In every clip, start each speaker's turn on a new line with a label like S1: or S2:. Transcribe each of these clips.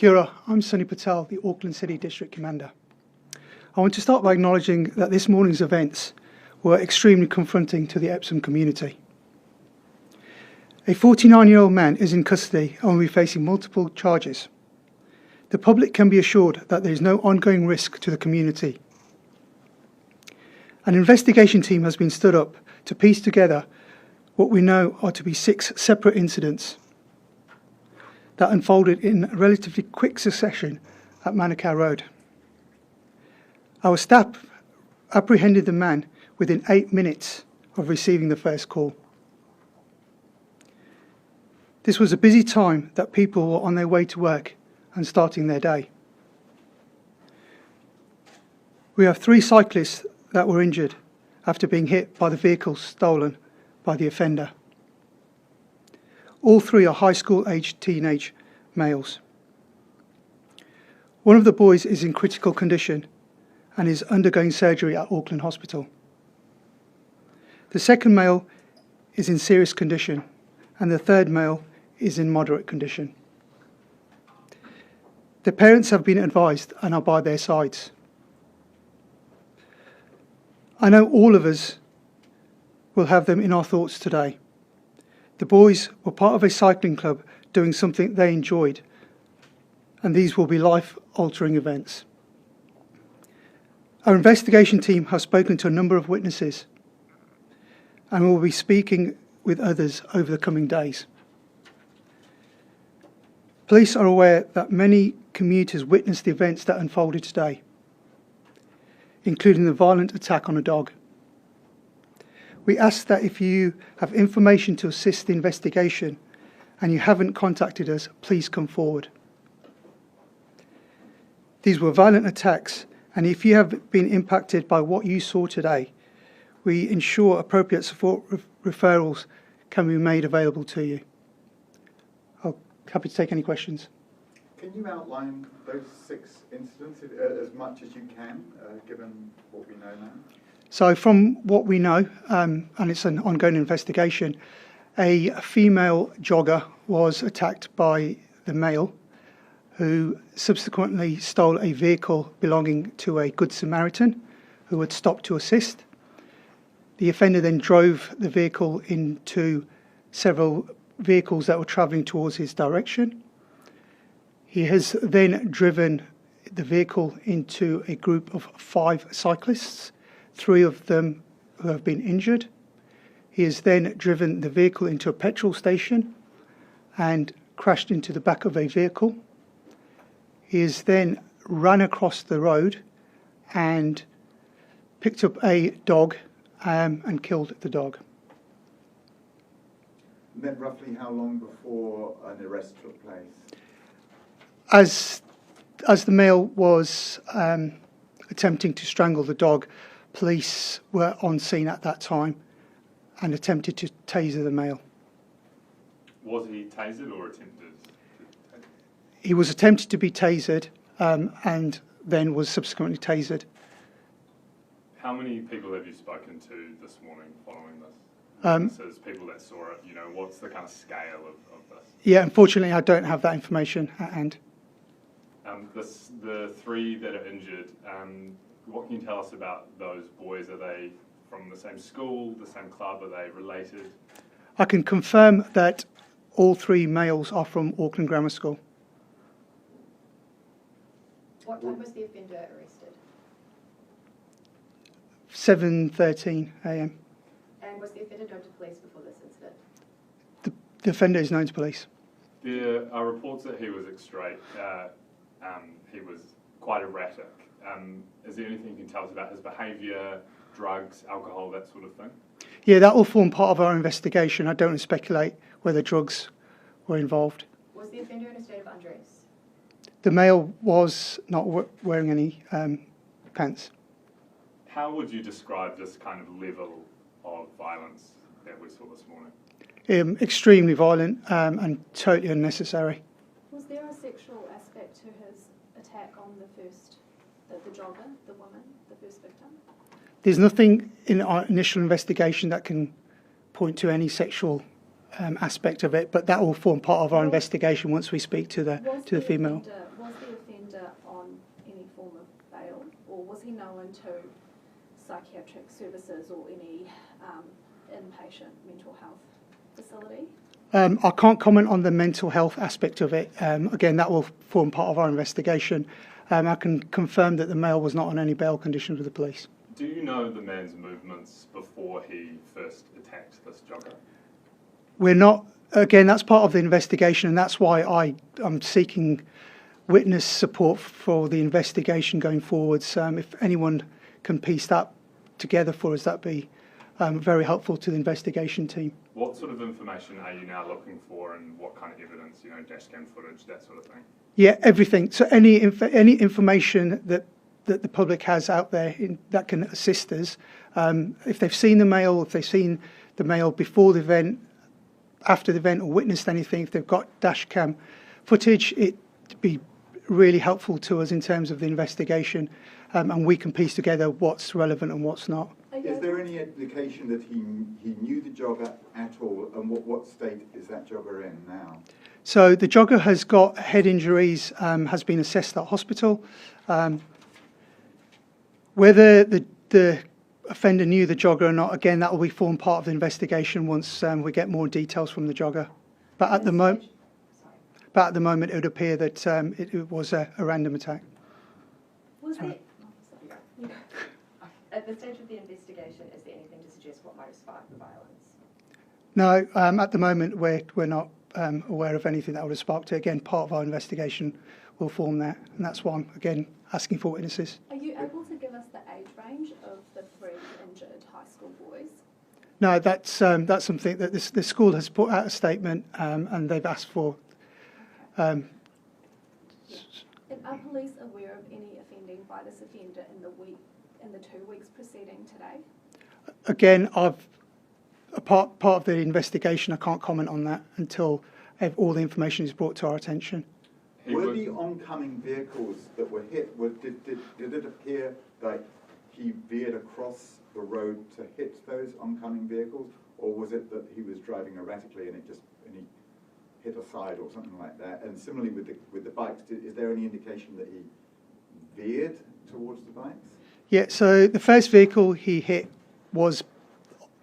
S1: Kia ora, I'm Sunny Patel, the Auckland City District Commander. I want to start by acknowledging that this morning's events were extremely confronting to the Epsom community. A 49-year-old man is in custody and will be facing multiple charges. The public can be assured that there is no ongoing risk to the community. An investigation team has been stood up to piece together what we know are to be 6 separate incidents that unfolded in relatively quick succession at Manukau Road. Our staff apprehended the man within 8 minutes of receiving the first call. This was a busy time that people were on their way to work and starting their day. We have 3 cyclists that were injured after being hit by the vehicle stolen by the offender. All 3 are high school aged teenage males. One of the boys is in critical condition and is undergoing surgery at Auckland Hospital. The second male is in serious condition and the third male is in moderate condition. The parents have been advised and are by their sides. I know all of us will have them in our thoughts today. The boys were part of a cycling club doing something they enjoyed, and these will be life-altering events. Our investigation team have spoken to a number of witnesses and will be speaking with others over the coming days. Police are aware that many commuters witnessed the events that unfolded today, including the violent attack on a dog. We ask that if you have information to assist the investigation and you haven't contacted us, please come forward. These were violent attacks, and if you have been impacted by what you saw today, we ensure appropriate support referrals can be made available to you. I'm happy to take any questions.
S2: Can you outline those 6 incidents as much as you can, given what we know now?
S1: So from what we know, and it's an ongoing investigation, a female jogger was attacked by the male, who subsequently stole a vehicle belonging to a Good Samaritan who had stopped to assist. The offender then drove the vehicle into several vehicles that were travelling towards his direction. He has then driven the vehicle into a group of 5 cyclists, 3 of them who have been injured. He has then driven the vehicle into a petrol station and crashed into the back of a vehicle. He has then run across the road and picked up a dog and killed the dog.
S2: And then roughly how long before an arrest took place?
S1: As the male was attempting to strangle the dog, police were on scene at that time and attempted to taser the male.
S3: Was he tasered or attempted to taser?
S1: He was attempted to be tasered and then was subsequently tasered.
S3: How many people have you spoken to this morning following this? Witnesses, people that saw it, what's the kind of scale of this?
S1: Yeah, unfortunately I don't have that information at hand.
S3: The 3 that are injured, what can you tell us about those boys? Are they from the same school, the same club? Are they related?
S1: I can confirm that all 3 males are from Auckland Grammar School.
S4: What time was the offender arrested?
S1: 7:13 a.m.
S4: And was the offender known to police before this incident?
S1: The offender is known to police.
S3: There are reports that he was extrait. He was quite erratic. Is there anything you can tell us about his behaviour, drugs, alcohol, that sort of thing?
S1: Yeah, that will form part of our investigation. I don't want to speculate whether drugs were involved.
S4: Was the offender in a state of undress?
S1: The male was not wearing any pants.
S3: How would you describe this kind of level of violence that we saw this morning?
S1: Extremely violent and totally unnecessary.
S5: Was there a sexual aspect to his attack on the jogger, the woman, the first victim?
S1: There's nothing in our initial investigation that can point to any sexual aspect of it, but that will form part of our investigation once we speak to the female.
S5: into psychiatric services or any inpatient mental health facility?
S1: I can't comment on the mental health aspect of it. Again, that will form part of our investigation. I can confirm that the male was not on any bail conditions with the police.
S3: Do you know the man's movements before he first attacked this jogger?
S1: We're not, again, that's part of the investigation, and that's why I'm seeking witness support for the investigation going forwards. If anyone can piece that together for us, that'd be very helpful to the investigation team.
S3: What sort of information are you now looking for, and what kind of evidence, you know, dash cam footage, that sort of thing?
S1: Yeah, everything. So any information that the public has out there that can assist us, if they've seen the male, if they've seen the male before the event, after the event, or witnessed anything, if they've got dash cam footage, it'd be really helpful to us in terms of the investigation, and we can piece together what's relevant and what's not.
S2: Is there any indication that he knew the jogger at all, and what state is that jogger in now?
S1: So the jogger has got head injuries, has been assessed at hospital. Whether the offender knew the jogger or not, again, that will form part of the investigation once we get more details from the jogger. But at the moment, it would appear that it was a random attack.
S5: Was there...
S4: At the stage of the investigation, is there anything to suggest what might have sparked the violence?
S1: No, at the moment we're not aware of anything that would have sparked it. Again, part of our investigation will form that, and that's why I'm again asking for witnesses.
S5: Are you able to give us the age range of the 3 injured high school boys?
S1: No, that's something that the school has put out a statement, and they've asked for.
S5: And are police aware of any offending by this offender in the 2 weeks preceding today?
S1: Again, part of the investigation, I can't comment on that until all the information is brought to our attention.
S2: Were the oncoming vehicles that were hit, did it appear that he veered across the road to hit those oncoming vehicles, or was it that he was driving erratically and he hit a side or something like that? And similarly with the bikes, is there any indication that he veered towards the bikes?
S1: Yeah, so the first vehicle he hit was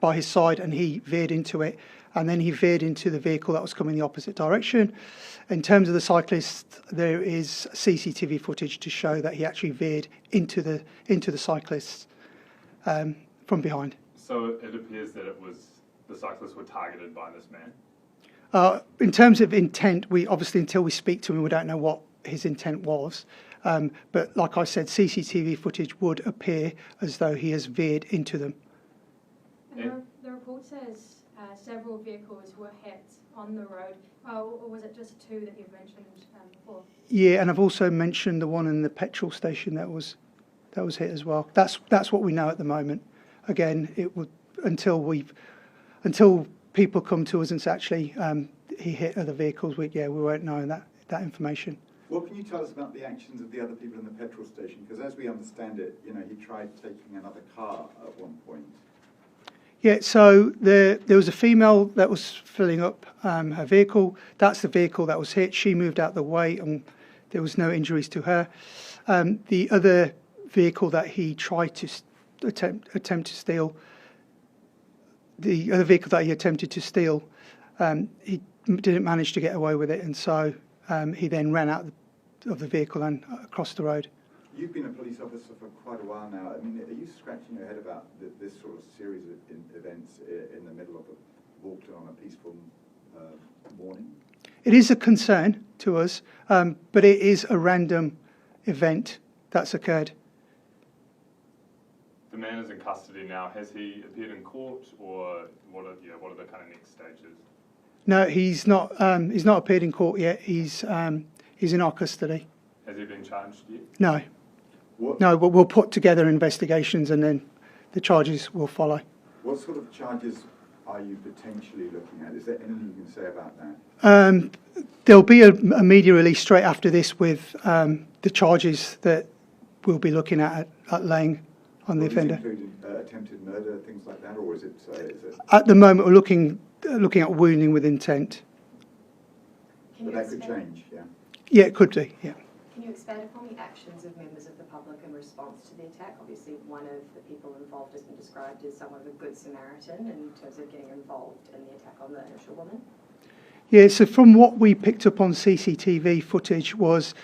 S1: by his side, and he veered into it, and then he veered into the vehicle that was coming the opposite direction. In terms of the cyclist, there is CCTV footage to show that he actually veered into the cyclists from behind.
S3: So it appears that the cyclists were targeted by this man?
S1: In terms of intent, we obviously, until we speak to him, we don't know what his intent was. But like I said, CCTV footage would appear as though he has veered into them.
S6: And the report says several vehicles were hit on the road, or was it just 2 that you've mentioned before? Yeah,
S1: and I've also mentioned the one in the petrol station that was hit as well. That's what we know at the moment. Again, it would until people come to us and say actually he hit other vehicles. We won't know that information.
S2: What can you tell us about the actions of the other people in the petrol station? Because as we understand it, he tried taking another car at one point.
S1: Yeah, so there was a female that was filling up her vehicle. That's the vehicle that was hit. She moved out the way, and there was no injuries to her. The other vehicle that he tried to attempt to steal, the other vehicle that he attempted to steal, he didn't manage to get away with it, and so he then ran out of the vehicle and across the road.
S2: You've been a police officer for quite a while now. I mean, are you scratching your head about this sort of series of events in the middle of Auckland on a peaceful morning?
S1: It is a concern to us, but it is a random event that's occurred.
S3: The man is in custody now. Has he appeared in court, or what are the kind of next stages?
S1: No, he's not appeared in court yet. He's in our custody.
S3: Has he been charged yet?
S1: No.
S2: What?
S1: No, but we'll put together investigations and then the charges will follow.
S2: What sort of charges are you potentially looking at? Is there anything you can say about that?
S1: There'll be a media release straight after this with the charges that we'll be looking at laying on the offender.
S2: Including attempted murder, things like that, or is it?
S1: At the moment, we're looking at wounding with intent.
S2: But that could change, yeah.
S1: Yeah, it could do. Yeah.
S4: Can you expand upon the actions of members of the public in response to the attack? Obviously, one of the people involved has been described as somewhat of a good Samaritan in terms of getting involved in the attack on the initial woman.
S1: Yeah, so from what we picked up on CCTV footage was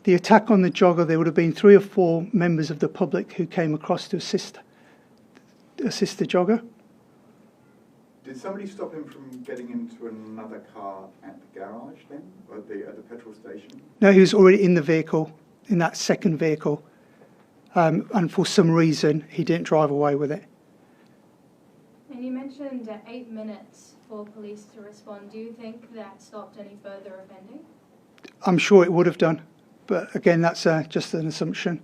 S1: the attack on the jogger. There would have been 3 or 4 members of the public who came across to assist the jogger.
S2: Did somebody stop him from getting into another car at the garage then, or at the petrol station?
S1: No, he was already in the vehicle, in that second vehicle, and for some reason he didn't drive away with it.
S6: And you mentioned 8 minutes for police to respond. Do you think that stopped any further offending?
S1: I'm sure it would have done, but again, that's just an assumption.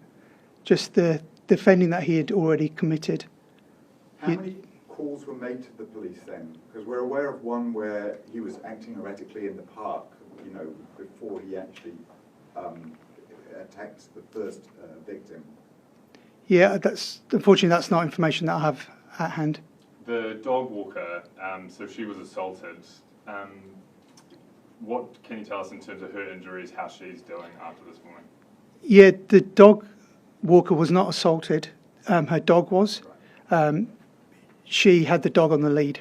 S1: Just the offending that he had already committed.
S2: How many calls were made to the police then? Because we're aware of one where he was acting erratically in the park, you know, before he actually attacked the first victim.
S1: Yeah, unfortunately that's not information that I have at hand.
S3: The dog walker, so she was assaulted. What can you tell us in terms of her injuries, how she's doing after this morning?
S1: Yeah, the dog walker was not assaulted. Her dog was. She had the dog on the lead.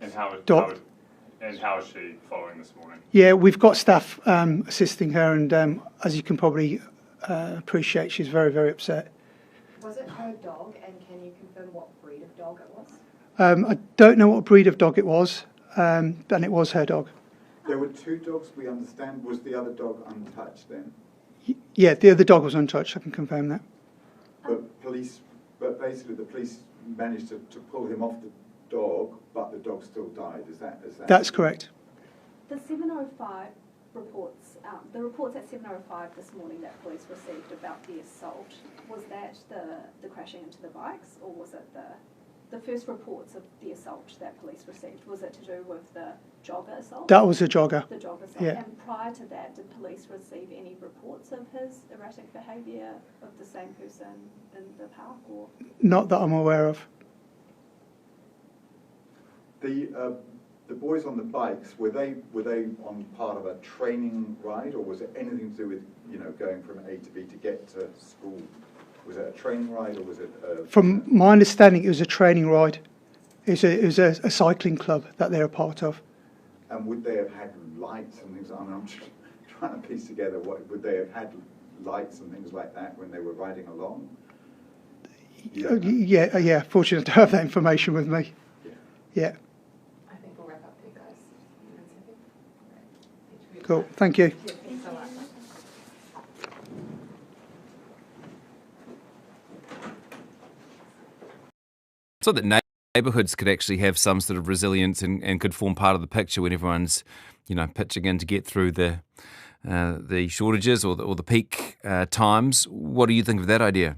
S3: And how is she following this morning?
S1: Yeah, we've got staff assisting her, and as you can probably appreciate, she's very, very upset.
S4: Was it her dog, and can you confirm what breed of dog it was?
S1: I don't know what breed of dog it was, and it was her dog.
S2: There were 2 dogs, we understand. Was the other dog untouched then?
S1: Yeah, the other dog was untouched, I can confirm that.
S2: But basically the police managed to pull him off the dog, but the dog still died. Is that?
S1: That's correct.
S5: The 7:05 reports, the reports at 7:05 this morning that police received about the assault, was that the crashing into the bikes, or was it the first reports of the assault that police received? Was it to do with the jogger assault?
S1: That was a jogger.
S5: The jogger assault.
S1: Yeah.
S5: And prior to that, did police receive any reports of his erratic behaviour of the same person in the park, or?
S1: Not that I'm aware of.
S2: The boys on the bikes, were they on part of a training ride, or was it anything to do with, you know, going from A to B to get to school? Was it a training ride, or was it?
S1: From my understanding, it was a training ride. It was a cycling club that they're a part of.
S2: And would they have had lights and things? I mean, I'm trying to piece together would they have had lights and things like that when they were riding along?
S1: Yeah. Fortunate to have that information with me. Yeah.
S4: I think we'll wrap up there, guys.
S1: Cool. Thank you.
S4: Thanks so much.
S7: So that neighbourhoods could actually have some sort of resilience and could form part of the picture when everyone's, you know, pitching in to get through the shortages or the peak times. What do you think of that idea?